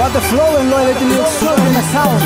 What the flow and loyalty looks so in the sound.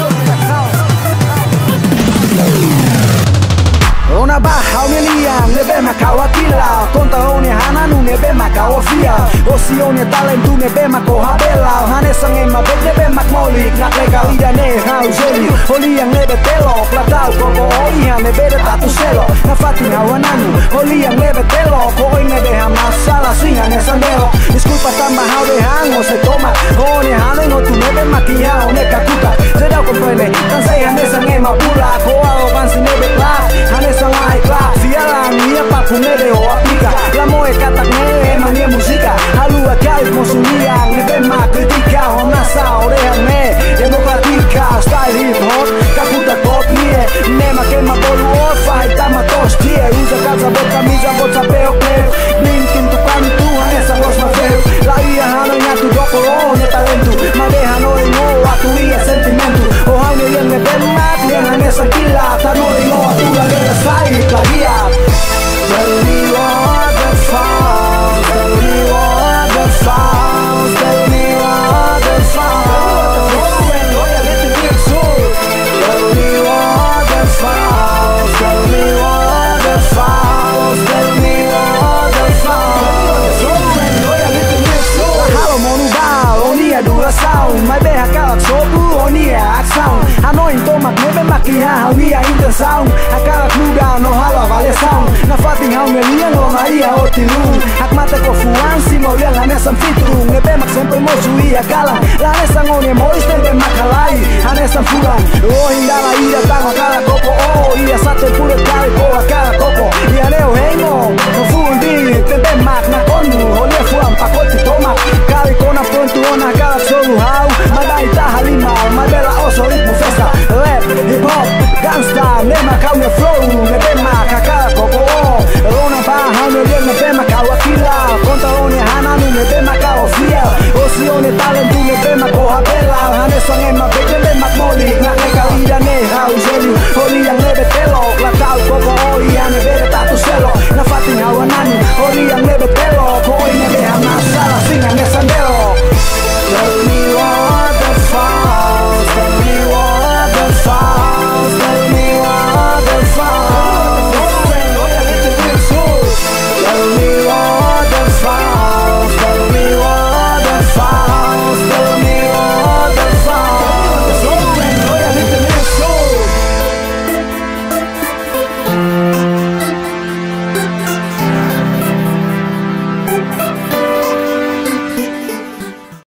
Ona baja umeliang nebe makawakila konta one hananu nebe makawafia osione talentu nebe makohabela hanesang ema bet nebe makmolik nak legal ida ne hauseli oliang nebe telo platau koko oiha nebe de tatu selo na fatin hawananu oliang nebe telo koi nebe hamasala singa nesandelo disculpa sama hau de hango se toma one hanengo tu nebe makia one kakuka sedau comprende tan saya nesang ema pula koa ogansi nebe klak hanesang ai klak fialang ia papu nebe o aplica la moe katak nebe mania musika halua kali konsumiang nebe ma kritika ona sa orehan me democratica style hip hop kakuta pop nie nema kema bolu ofa itama tos tie usa casa bot camisa bot sapeo pleo blinking tu cantu hanesa los mafeo la ia hano nyatu doko ne talentu madeha no ino atu ia sentimentu o haune yang nebe mat yang hanesa kila tano ino atu la lea sai plagia. Tell me what the found, tell me what the found, tell me what the found. Tell me what the found, tell me what the found, tell me what the found. Halo monubal, onia dura sound, mai beha kalak sobu, onia ak sound. Anoin tomak nebe makia, onia inter sound. Akalak luda no halo vale sound. Na fating hau ngeliang lo maia otilu. Hak mata ko fuan si mo liang hanesam fitu. Nebe mak sempre mo sui akalang. La hanesang one mois nebe makalai. Hanesam fulan. O hindala ira tango akala koko. O ia sate pure kare ko akala koko. Ia neo hengo